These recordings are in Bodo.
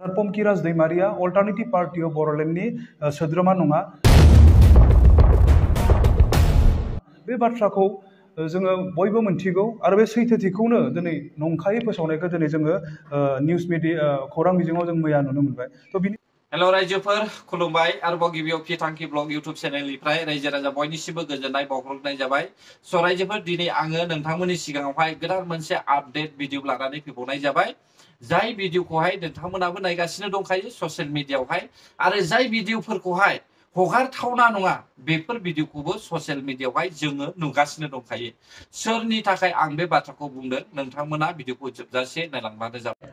पंकिराज दैमारिया अल्टारनेटिव पार्टी अफ बर'लेण्डनि सोद्रोमा नङा। बे बाथ्राखौ जोङो बयबो मोनथिगौ आरो बे सैथोथिखौनो दिनै नंखायै फोसावनायखौ दिनै जोङो निउस मिडिया खौरां बिजोङाव जों मैया नुनो मोनबाय। थ' बिनि हेलो रायजोफोर खुलुमबाय आरोबाव गिबियाव फिथांखि ब्लग इउट्यूब चेनेलनिफ्राय रायजो राजा बयनिसिमबो गोजोननाय बावहरनाय जाबाय। स' रायजोफोर दिनै आङो नोंथांमोननि सिगाङावहाय गोदान मोनसे आपडेट भिडिअ लानानै फैबावनाय जाबाय। जाय भिडिअखौहाय नोंथांमोनाबो नायगासिनो दंखायो ससियेल मिडियायावहाय आरो जाय भिडिअफोरखौहाय हगारथावना नङा बेफोर भिडिअखौबो ससियेल मिडियायावहाय जोङो नुगासिनो दंखायो। सोरनि थाखाय आं बे बाथ्राखौ बुंदों नोंथांमोना भिडिअखौ जोबजासे नायलांबानो जाबाय।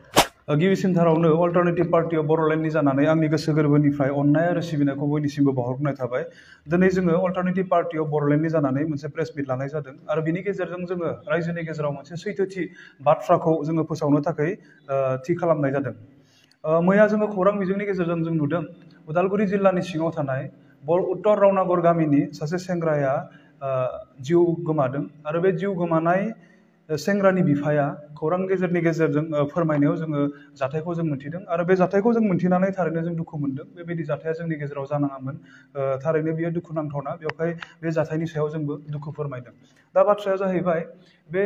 गिबिसिनथारावनो अल्टारनेटिव पार्टी अफ बर'लेण्डनि जानानै आंनि गोसो गोरबोनिफ्राय अननाय आरो सिबिनायखौ बयनिसिमबो बावहरनाय थाबाय। दिनै जोङो अल्टारनेटिव पार्टी अफ बर'लेण्डनि जानानै मोनसे प्रेस मिट लानाय जादों आरो बिनि गेजेरजों जोङो रायजोनि गेजेराव मोनसे सैथोथि बाथ्राखौ जोङो फोसावनो थाखाय थि खालामनाय जादों। मैया जोङो खौरां बिजोंनि गेजेरजों जों नुदों उदालगुरि जिल्लानि सिङाव थानाय उत्तर रावनागर गामिनि सासे सेंग्राया जिउ गोमादों आरो बे जिउ गोमानाय सेंग्रानि बिफाया खौरां गेजेरनि गेजेरजों फोरमायनायाव जोङो जाथायखौ जों मोनथिदों आरो बे जाथायखौ जों मोनथिनानै थारैनो जों दुखु मोनदों। बेबायदि जाथाया जोंनि गेजेराव जानाङामोन। थारैनो बियो दुखुनांथावना। बेवहाय बे जाथायनि सायाव जोंबो दुखु फोरमायदों। दा बाथ्राया जाहैबाय बे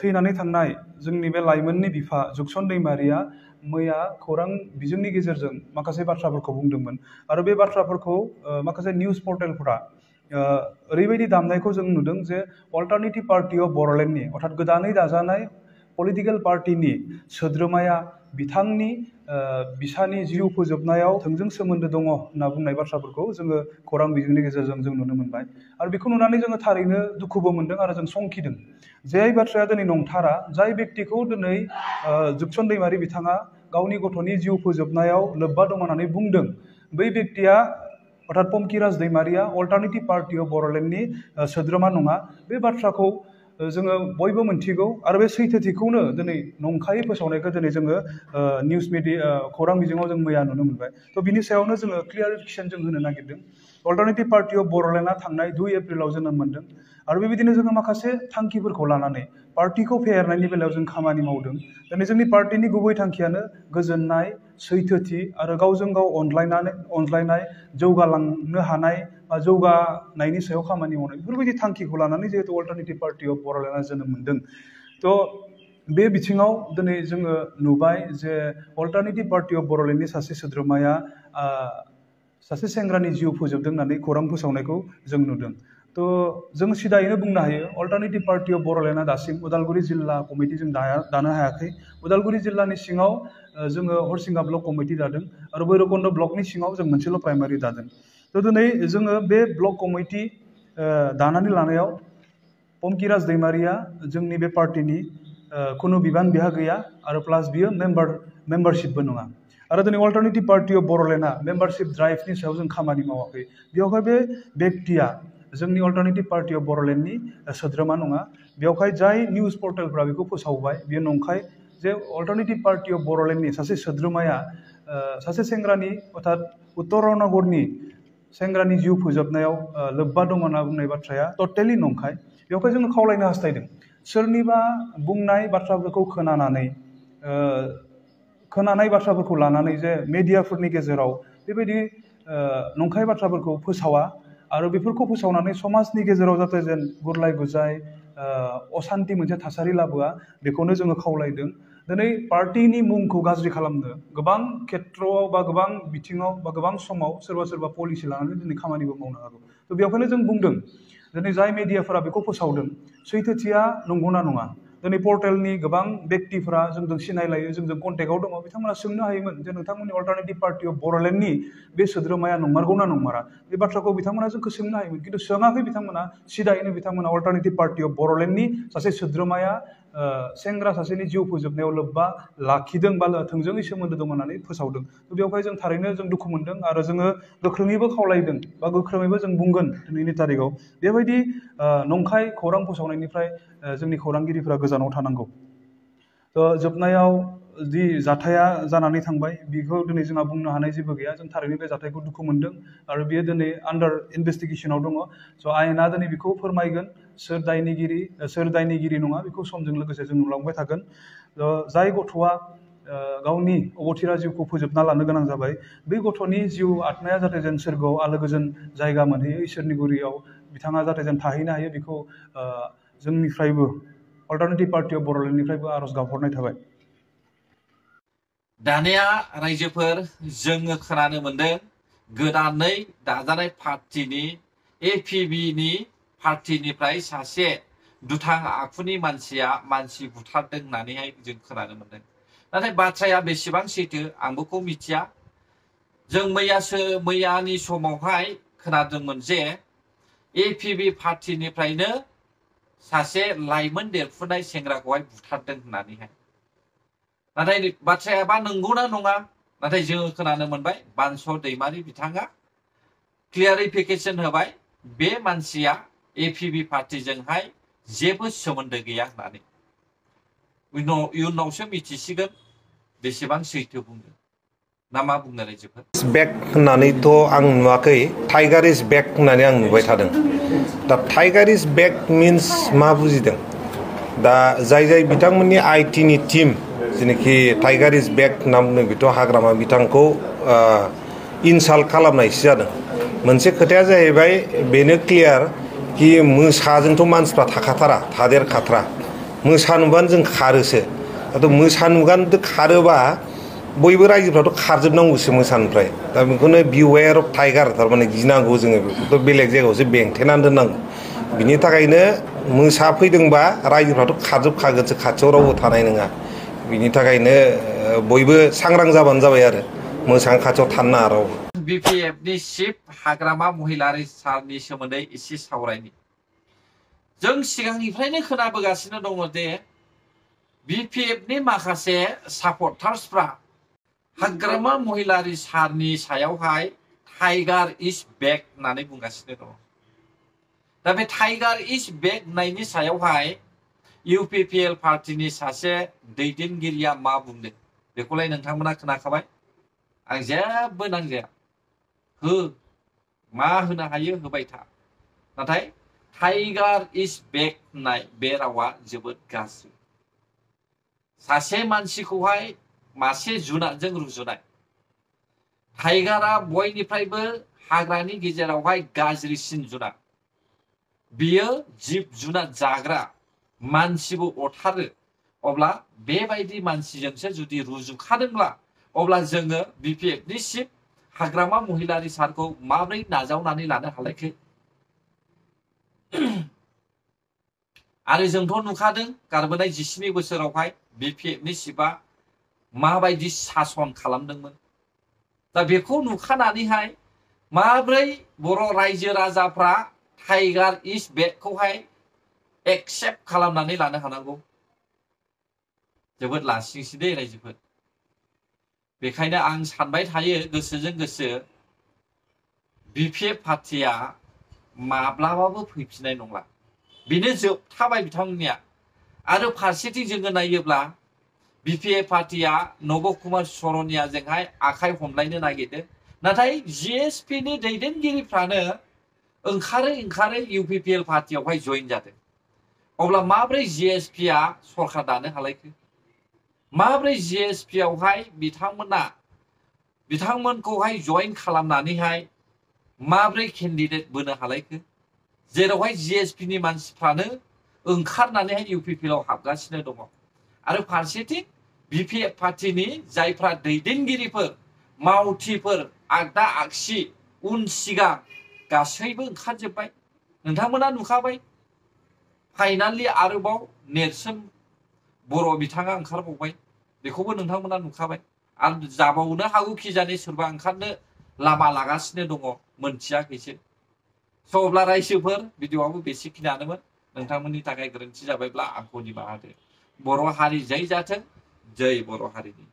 थैनानै थांनाय जोंनि बे लाइमोननि बिफा जुगसन दैमारिया मैया खौरां बिजोंनि गेजेरजों माखासे बाथ्राफोरखौ बुंदोंमोन आरो बे बाथ्राफोरखौ माखासे निउस पर्टेलफोरा ओरैबायदि दामनायखौ जों नुदों जे अल्टारनेटिव पार्टी अफ बर'लेण्डनि अर्थात गोदानै दाजानाय पलिटिकेल पार्टीनि सोद्रोमाया बिथांनि बिसानि जिउ फोजोबनायाव थोंजों सोमोन्दो दङ होनना बुंनाय बाथ्राफोरखौ जोङो खौरां बिजोंनि गेजेरजों जों नुनो मोनबाय आरो बेखौ नुनानै जोङो थारैनो दुखुबो मोनदों आरो जों संखिदों। जाय बाथ्राया दिनै नंथारा, जाय बेक्तिखौ दिनै जुगसन दैमारि बिथाङा गावनि गथ'नि जिउ फोजोबनायाव लोब्बा दं होननानै बुंदों, बै बेक्तिया अर्थात पंकिराज दैमारिया अल्टारनेटिव पार्टी अफ बर'लेण्डनि सोद्रोमा नङा। बे बाथ्राखौ जोङो बयबो मोनथिगौ आरो बे सैथोथिखौनो दिनै नंखायै फोसावनायखौ दिनै जोङो निउस मिडिया खौरां बिजोङाव जों मैया नुनो मोनबाय। थ' बिनि सायावनो जोङो क्लियारिफिकेसन जों होनो नागिरदों। अल्टारनेटिव पार्टी अफ बर'लेण्डआ थांनाय 2 एप्रिलाव जोनोम मोन्दों आरो बेबायदिनो जोङो माखासे थांखिफोरखौ लानानै पार्टीखौ फेहेरनायनि बेलायाव जों खामानि मावदों। दिनै जोंनि पार्टीनि गुबै थांखियानो गोजोननाय, सैथोथि आरो गावजों गाव अनज्लायनाय, जौगालांनो हानाय बा जौगानायनि सायाव खामानि मावनाय, बेफोरबायदि थांखिखौ लानानै जिहेतु अल्टारनेटिव पार्टी अफ बर'लेण्डआ जोनोम मोन्दों। थ' बे बिथिङाव दिनै जोङो नुबाय जे अल्टारनेटिव पार्टी अफ बर'लेण्डनि सासे सोद्रोमाया सासे सेंग्रानि जिउ फोजोबदों होननानै खौरां फोसावनायखौ जों नुदों। थ' जों सिदायैनो बुंनो हायो अल्टारनेटिव पार्टी अफ बर'लेण्डआ दासिम उदालगुरि जिल्ला कमिटि जों दानो हायाखै। उदालगुरि जिल्लानि सिङाव जोङो हरसिंगा ब्लक कमिटि दादों आरो भैरबकुन्द ब्लकनि सिङाव जों मोनसेल' प्राइमारि दादों। थ' दिनै जोङो बे ब्लक कमिटि दानानै लानायाव पंकिराज दैमारिया जोंनि बे पार्टीनि खुनु बिबान बिहा गैया आरो प्लास बियो मेम्बारशिपबो नङा। आरो दिनै अल्टारनेटिभ पार्टी अफ बर'लेण्डआ मेम्बारशिप ड्राइभनि सायाव जों खामानि मावाखै। बेवहाय बे बेक्तिया जोंनि अल्टारनेटिभ पार्टी अफ बर'लेण्डनि सोद्रोमा नङा। बेवहाय जाय निउस पर्टेलफ्रा बेखौ फोसावबाय बेयो नंखाय जे अल्टारनेटिभ पार्टी अफ बर'लेण्डनि सासे सोद्रोमाया सासे सेंग्रानि अर्थात उत्तर रावनागरनि सेंग्रानि जिउ फोजोबनायाव लोब्बा दङ होनना बुंनाय बाथ्राया टटेलि नंखाय। बेवहाय जोङो खावलायनो हास्थायदों सोरनिबा बुंनाय बाथ्राफोरखौ खोनानाय बाथ्राफोरखौ लानानै जे मेडियाफोरनि गेजेराव बेबायदि नंखाय बाथ्राफोरखौ फोसावा आरो बेफोरखौ फोसावनानै समाजनि गेजेराव जाहाथे जेन गुरलाय गुजाय असान्ति मोनसे थासारि लाबोआ, बेखौनो जोङो खावलायदों। दिनै पार्टीनि मुंखौ गाज्रि खालामनो गोबां खेथ्रआव बा गोबां बिथिङाव बा गोबां समाव सोरबा पलिसि लानानै दिनै खामानिबो मावनो हागौ। थ' बेवहायनो जों बुंदों दिनै जाय मेडियाफोरा बेखौ फोसावदों सैथोथिया नंगौना नङा। दिनै पर्टेलनि गोबां बेक्तिफ्रा जोंजों सिनायलायो, जोंजों कन्टेक्टआव दङ, बिथांमोना सोंनो हायोमोन जे नोंथांमोननि अल्टारनेटिभ पार्टी अफ बर'लेण्डनि बे सोद्रोमाया नंमारगौना नंमारा, बे बाथ्राखौ बिथांमोना जोंखौ सोंनो हायोमोन। खिन्थु सोङाखै बिथांमोना, सिदायैनो बिथांमोना अल्टारनेटिभ पार्टी अफ बर'लेण्डनि सासे सोद्रोमाया सेंग्रा सासेनि जिउ फोजोबनायाव लोब्बा लाखिदों बा थोंजोङै सोमोन्दो दं होननानै फोसावदों। बेवहाय जों थारैनो जों दुखु मोनदों आरो जोङो गोख्रोङैबो खावलायदों बा गोख्रोङैबो जों बुंगोन दिनैनि तारिखाव बेबायदि नंखाय खौरां फोसावनायनिफ्राय जोंनि खौरांगिरिफोरा गोजानाव थानांगौ। जोबनायाव जि जाथाया जानानै थांबाय बेखौ दिनै जोंहा बुंनो हानाय जेबो गैया। जों थारैनो बे जाथायखौ दुखु मोनदों आरो बेयो दिनै आन्डार इनभेस्टिगेसनाव दङ। स' आयेना दिनै बेखौ फोरमायगोन सोर दायनिगिरि सोर दायनिगिरि नङा, बेखौ समजों लोगोसे जों नुलांबाय थागोन। जाय गथ'आ गावनि अबथिरा जिउखौ फोजोबना लानो गोनां जाबाय बै गथ'नि जिउ आत्माया जाहाथे जों सोरगोआव आलो गोजोन जायगा मोनहैयो इसोरनि गुरियाव बिथाङा जाहाथे जों थाहैनो हायो बेखौ जोंनिफ्रायबो अल्टारनेटिभ पार्टि अफ बर'लेण्डनिफ्रायबो आर'ज गाबहरनाय थाबाय। दानिया रायजोफोर जोङो खोनानो मोनदों गोदानै दाजानाय पार्टिनि APBनि पार्टिनिफ्राय सासे दुथां आखुनि मानसिया मानसि बुथारदों होननानैहाय जों खोनानो मोनदों। नाथाय बाथ्राया बेसेबां सैथो आं बेखौ मिथिया। जों मैयानि समावहाय खोनादोंमोन जे APB पार्टिनिफ्रायनो सासे लाइमोन देरफुनाय सेंग्राखौहाय बुथारदों होननानैहाय। नाथाय बाथ्रायाबा नंगौना नङा, नाथाय जोङो खोनानो मोनबाय बानस दैमारि बिथाङा क्लियारिफिकेसन होबाय बे मानसिया APB पार्टिजोंहाय जेबो सोमोन्दो गैया होननानै। इयुनावसो मिथिसिगोन बेसेबां सैथो बुङो ना मा बुंनो रायजोफोर। बेक होननानैथ' आं नुवाखै, टाइगार इज बेक होननानै आं नुबाय थादों। दा टाइगार इज बेक मिन्स मा बुजिदों? दा जाय बिथांमोननि आइटिनि टीम जेनाखि टाइगार इज बेक होनना बुंदों बेथ' हाग्रामा बिथांखौ इनसाल्ट खालामनायसो जादों। मोनसे खोथाया जाहैबाय बेनो क्लियार कि मोसाजोंथ' मानसिफ्रा थाखाथारा, थादेरखाथारा। मोसा नुबानो जों खारोसो। दाथ' मोसा नुगानो खारोबा बयबो रायजोफ्राथ' खारजोबनांगौसो मोसानिफ्राय। दा बेखौनो बिवेयार अफ टाइगार, थारमाने गिनांगौ जोङो बेखौथ' बेलेग जायगायावसो बेंथेनानै दोननांगौ। बिनि थाखायनो मोसा फैदोंबा रायजोफ्राथ' खारजोबखागोनसो, खाथियाव रावबो थानाय नङा। बिनि थाखायनो बयबो सांग्रां जाबानो जाबाय आरो मोसा खाथियाव थानो नाङा रावबो। BPFनि चिफ हाग्रामा महिलारि सारनि सोमोन्दै एसे सावरायनि। जों सिगांनिफ्रायनो खोनाबोगासिनो दङ जे BPFनि माखासे सापर्टार्सफ्रा हाग्रामा महिलारि सारनि सायावहाय टाइगार इज बेक होननानै बुंगासिनो दङ। दा बे टाइगार इज बेक होननायनि सायावहाय UPPL पार्टिनि सासे दैदेनगिरिया मा बुंदों बेखौलाय नोंथांमोना खोनाखाबाय। आं जेबो नांजाया, हो मा होनो हायो होबाय था। नाथाय टाइगार इज बेक होननाय बे रावा जोबोद गाज्रि। सासे मानसिखौहाय मासे जुनारजों रुजुनाय। टाइगारा बयनिफ्रायबो हाग्रानि गेजेरावहाय गाज्रिसिन जुनार। बियो जिब जुनार जाग्रा, मानसिबो अरथारो। अब्ला बेबायदि मानसिजोंसो जुदि रुजुखादोंब्ला अब्ला जोङो BPFनि चिफ हाग्रामा महिलारि सारखौ माबोरै नाजावनानै लानो हालायखो? आरो जोंथ' नुखादों गारबोनाय 17 बोसोरावहाय BPFनि चिफआ माबायदि सासन खालामदोंमोन। दा बेखौ नुखानानैहाय माब्रै बर' रायजो राजाफ्रा टाइगार इज बेकखौहाय एक्सेप्ट खालामनानै लानो हानांगौ? जोबोद लासिंसि दे रायजोफोर। बेखायनो आं सानबाय थायो गोसोजों गोसो BPF पार्टिया माब्लाबाबो फैफिननाय नंला। बेनो जोबथाबाय बिथांमोननिया। आरो फारसेथिं जोङो नायोब्ला BPF पार्टिया नब कुमार सरनियाजोंहाय आखाइ हमलायनो नागिरदों। नाथाय GSPनि दैदेनगिरिफ्रानो ओंखारै UPPL पार्टियावहाय जइन जादों। अब्ला माब्रै GSPआ सरखार दानो हालायखो? माब्रै GSPआवहाय बिथांमोनखौहाय जइन खालामनानैहाय माब्रै केन्डिडेट बोनो हालायखो? जेरावहाय GSPनि मानसिफ्रानो ओंखारनानैहाय UPPLआव हाबगासिनो दङ। आरो फारसेथिं BPF पार्टिनि जायफ्रा दैदेनगिरिफोर, मावथिफोर, आगदा आगसि, उन सिगां गासैबो ओंखारजोब्बाय। नोंथांमोना नुखाबाय। फाइनालि आरोबाव नेरसोन बर' बिथाङा ओंखारबावबाय। बेखौबो नोंथांमोना नुखाबाय। आरो जाबावनो हागौ खिजानि सोरबा ओंखारनो लामा लागासिनो दङ, मोनथियाखैसो। स' अब्ला रायजोफोर भिडिअआबो बेसेखिनियानोमोन। नोंथांमोननि थाखाय गोरोन्थि जाबायब्ला आंखौ निमाहा होदो। बर' हारि जै जाथों, जै बर' हारिनि।